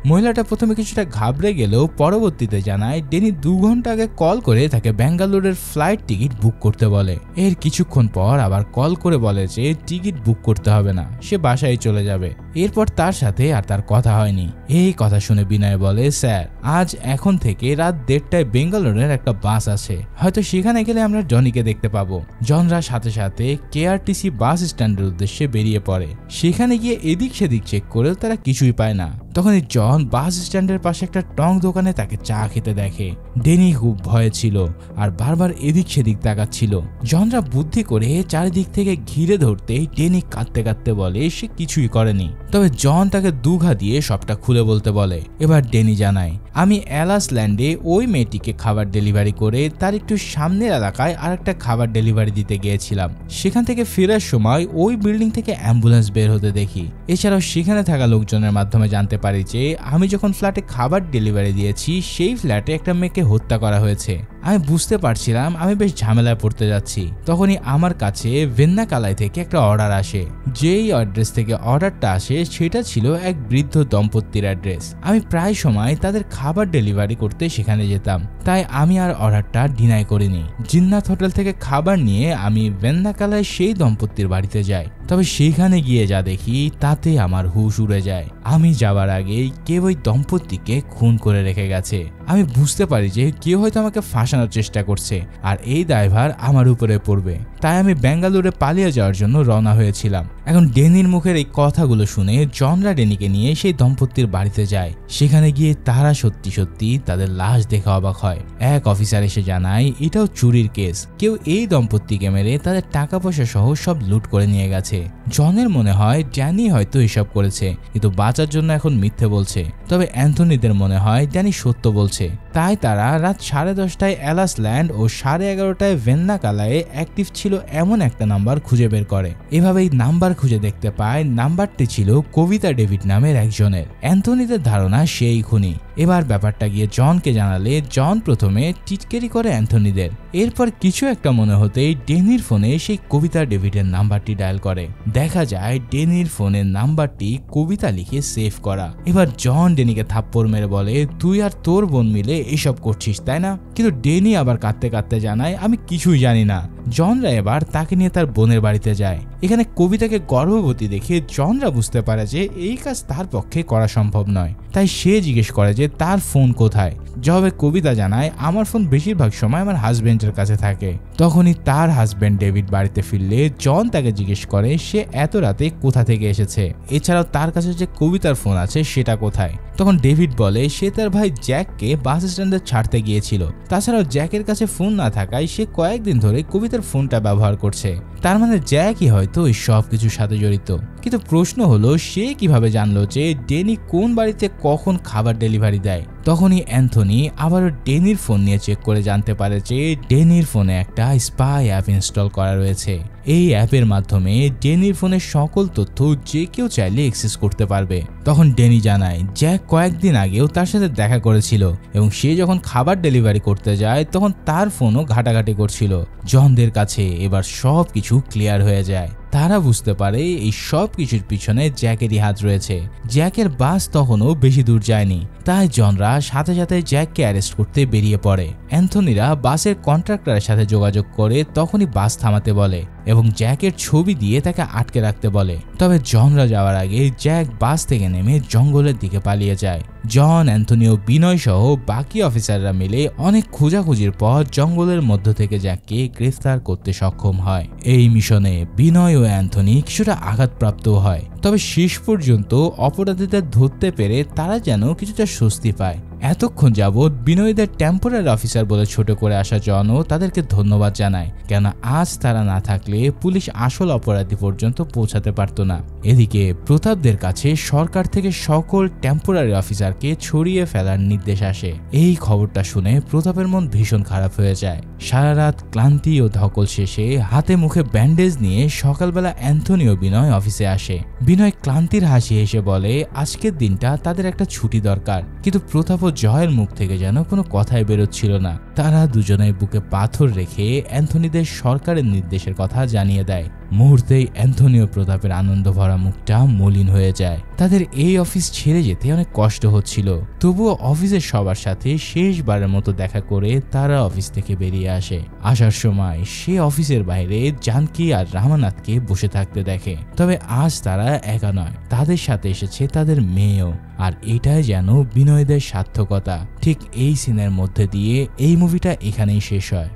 মহিলাটা প্রথমে কিছুটা ঘাবড়ে গেলেও পরবর্তীতে জানায় ডেনি 2 ঘন্টা আগে কল করে তাকে ব্যাঙ্গালোরের ফ্লাইট টিকিট বুক করতে বলে। এর কিছুক্ষণ পর আবার কল করে বলে যে টিকিট বুক করতে হবে না, সে বাসায় চলে যাবে। এরপর তার সাথে আর তার কথা হয়নি। এই কথা শুনে বিনয় বলে স্যার, আজ এখন থেকে রাত 1:30টায় বেঙ্গালোরের একটা বাস আছে, হয়তো সেখানে গেলে আমরা জনিকে দেখতে পাবো। জনরা সাথে সাথে কেআরটিসি বাস স্ট্যান্ডের উদ্দেশ্যে বেরিয়ে পড়ে। সেখানে গিয়ে এদিক সেদিক চেক করেও তারা কিছুই পায় না। তখনই জন বাস স্ট্যান্ডের পাশে একটা টং দোকানে তাকে চা খেতে দেখে। ডেনি খুব ভয়ে ছিল আর বারবার এদিক সেদিক তাকাচ্ছিল। জনরা বুদ্ধি করে চারিদিক থেকে ঘিরে ধরতেই ডেনি কাঁদতে কাঁদতে বলে সে কিছুই করেনি। তবে জন তাকে দুঘা দিয়ে সবটা খুলে বলতে বলে। এবার ডেনি জানায় আমি অ্যালাস ল্যান্ডে ওই মেয়েটিকে খাবার ডেলিভারি করে তার একটু সামনের এলাকায় আরেকটা খাবার ডেলিভারি দিতে গিয়েছিলাম। সেখান থেকে ফেরার সময় ওই বিল্ডিং থেকে অ্যাম্বুলেন্স বের হতে দেখি। এছাড়াও সেখানে থাকা লোকজনের মাধ্যমে জানতে পারি যে আমি যখন ফ্ল্যাটে খাবার ডেলিভারি দিয়েছি সেই ফ্ল্যাটে একটা মেয়েকে হত্যা করা হয়েছে। আমি বুঝতে পারছিলাম আমি বেশ ঝামেলায় পড়তে যাচ্ছি। তখনই আমার কাছে ভেন্নাকালাই থেকে একটা অর্ডার আসে। যেই অ্যাড্রেস থেকে অর্ডারটা আসে সেটা ছিল এক বৃদ্ধ দম্পতির অ্যাড্রেস। আমি প্রায় সময় তাদের খাবার ডেলিভারি করতে সেখানে যেতাম, তাই আমি আর অর্ডারটা ডিনাই করিনি। জিন্নাত হোটেল থেকে খাবার নিয়ে আমি ভেন্নাকালাই সেই দম্পতির বাড়িতে যাই। তবে সেখানে গিয়ে যা দেখি তাতে আমার হুশ উড়ে যায়। আমি যাবার আগেই কেউ ওই দম্পতিকে খুন করে রেখে গেছে। আমি বুঝতে পারি যে কেউ হয়তো আমাকে ফাঁসানোর চেষ্টা করছে আর এই দায়ভার আমার উপরে পড়বে। তাই আমি বেঙ্গালুরে পালিয়ে যাওয়ার জন্য রওনা হয়েছিলাম। এখন ডেনির মুখের এই কথাগুলো শুনে জনরা ডেনিকে নিয়ে সেই দম্পতির বাড়িতে যায়। সেখানে গিয়ে তারা সত্যি সত্যি তাদের লাশ দেখে অবাক হয়। এক অফিসার এসে জানায় এটাও চুরির কেস, কেউ এই দম্পতিকে মেরে তাদের টাকা পয়সা সহ সব লুট করে নিয়ে গেছে। জনের মনে হয় ড্যানি হয়তো এসব করেছে, কিন্তু বাঁচার জন্য এখন মিথ্যে বলছে। তবে অ্যান্থনিদের মনে হয় ড্যানি সত্য বলছে। তাই তারা রাত 10:30টায় অ্যালাস ল্যান্ড ও 11:30টায় ভেন্নাকালায়ে অ্যাক্টিভ ছিল এমন একটা নাম্বার খুঁজে বের করে। এভাবেই নাম্বার খুঁজে দেখতে পায় নাম্বারটি ছিল কবিতা ডেভিড নামের একজনের। অ্যান্থনিদের ধারণা সেই খুনি। এবার ব্যাপারটা গিয়ে জনকে জানালে জন প্রথমে টিটকেরি করে অ্যান্থনিদের। এরপর কিছু একটা মনে হতেই ডেনির ফোনে সেই কবিতা ডেভিডের নাম্বারটি ডায়াল করে। দেখা যায় ডেনির ফোনের নাম্বারটি কবিতা লিখে সেভ করা। এবার জন ডেনিকে থাপ্পড় মেরে বলে তুই আর তোর বোন মিলে এসব করছিস তাই না? কিন্তু ডেনি আবার কাঁদতে কাঁদতে জানায় আমি কিছুই জানি না। জনরা এবার তাকে নিয়ে তার বোনের বাড়িতে যায়। এখানে কবিতাকে গর্ভবতী দেখে জনরা বুঝতে পারে যে এই কাজ তার পক্ষে করা সম্ভব নয়। তাই সে জিজ্ঞেস করে যে তার ফোন কোথায়। জবাবে কবিতা জানায় আমার ফোন বেশিরভাগ সময় আমার হাজবেন্ডের কাছে থাকে। তখনই তার হাজবেন্ড ডেভিড বাড়িতে ফিরলে জন তাকে জিজ্ঞেস করে সে এত রাতে কোথা থেকে এসেছে, এছাড়াও তার কাছে যে কবিতার ফোন আছে সেটা কোথায়। তখন ডেভিড বলে সে তার ভাই জ্যাককে বাস স্ট্যান্ডে ছাড়তে গিয়েছিল। তাছাড়াও জ্যাকের কাছে ফোন না থাকায় সে কয়েকদিন ধরে কবিতার ফোনটা ব্যবহার করছে। তার মানে জ্যাকই হয়তো এই সব কিছুর সাথে জড়িত। কিন্তু প্রশ্ন হলো সে কিভাবে জানলো যে ডেনি কোন বাড়িতে কখন খাবার ডেলিভারি দেয়। তখনই অ্যান্থনি আবারও ডেনির ফোন নিয়ে চেক করে জানতে পারে যে ডেনির ফোনে একটা স্পাই অ্যাপ ইনস্টল করা রয়েছে। এই অ্যাপের মাধ্যমে ডেনির ফোনের সকল তথ্য যে কেউ চাইলে অ্যাক্সেস করতে পারবে। তখন ডেনি জানায় জ্যাক কয়েকদিন আগেও তার সাথে দেখা করেছিল এবং সে যখন খাবার ডেলিভারি করতে যায় তখন তার ফোনও ঘাটাঘাটি করছিল। জনদের কাছে এবার সব কিছু ক্লিয়ার হয়ে যায়। তারা বুঝতে পারে এই সব কিছুর পিছনে জ্যাকেরই হাত রয়েছে। জ্যাকের বাস তখনও বেশি দূর যায়নি, তাই জনরা সাথে সাথে জ্যাককে অ্যারেস্ট করতে বেরিয়ে পড়ে। অ্যান্থনিরা বাসের কন্ট্রাক্টরের সাথে যোগাযোগ করে তখনই বাস থামাতে বলে এবং জ্যাকের ছবি দিয়ে তাকে আটকে রাখতে বলে। তবে জনরা যাওয়ার আগে জ্যাক বাস থেকে নেমে জঙ্গলের দিকে পালিয়ে যায়। জন, অ্যান্থনি ও বিনয় সহ বাকি অফিসাররা মিলে অনেক খোঁজাখুঁজির পর জঙ্গলের মধ্য থেকে জ্যাককে গ্রেফতার করতে সক্ষম হয়। এই মিশনে বিনয় ও অ্যান্থনি কিছুটা আঘাতপ্রাপ্ত হয়, তবে শেষ পর্যন্ত অপরাধীদের ধরতে পেরে তারা যেন কিছুটা স্বস্তি পায়। এতক্ষণ যাবৎ বিনয়ীদের টেম্পোরারি অফিসার বলে ছোট করে আসা জনও তাদেরকে ধন্যবাদ জানায়, কেন আজ তারা না থাকলে পুলিশ আসল অপরাধী পর্যন্ত পৌঁছাতে পারত না। এদিকে প্রতাপদের কাছে সরকার থেকে সকল টেম্পোরারি অফিসারকে ছড়িয়ে ফেলার নির্দেশ আসে। এই খবরটা শুনে প্রতাপের মন ভীষণ খারাপ হয়ে যায়। সারা রাত ক্লান্তি ও ধকল শেষে হাতে মুখে ব্যান্ডেজ নিয়ে সকালবেলা অ্যান্থনি ও বিনয় অফিসে আসে। বিনয় ক্লান্তির হাসি হেসে বলে আজকের দিনটা তাদের একটা ছুটি দরকার, কিন্তু প্রতাপ ও জয়ের মুখ থেকে যেন কোনো কথাই বেরোচ্ছিল না। তারা দুজনের বুকে পাথর রেখে অ্যান্থনিদের সরকারের নির্দেশের কথা জানিয়ে দেয়। মুহূর্তেই অ্যান্থনি ও প্রতাপের আনন্দ ভরা মুখটা মলিন হয়ে যায়। তাদের এই অফিস ছেড়ে যেতে অনেক কষ্ট হচ্ছিল, তবুও অফিসের সবার সাথে শেষবারের মতো দেখা করে তারা অফিস থেকে বেরিয়ে আসে। আসার সময় সে অফিসের বাইরে জানকী আর রামানাথকে বসে থাকতে দেখে। তবে আজ তারা একা নয়, তাদের সাথে এসেছে তাদের মেয়েও। আর এটাই যেন বিনয়দের সার্থকতা। ঠিক এই সিনের মধ্যে দিয়ে এই মুভিটা এখানেই শেষ হয়।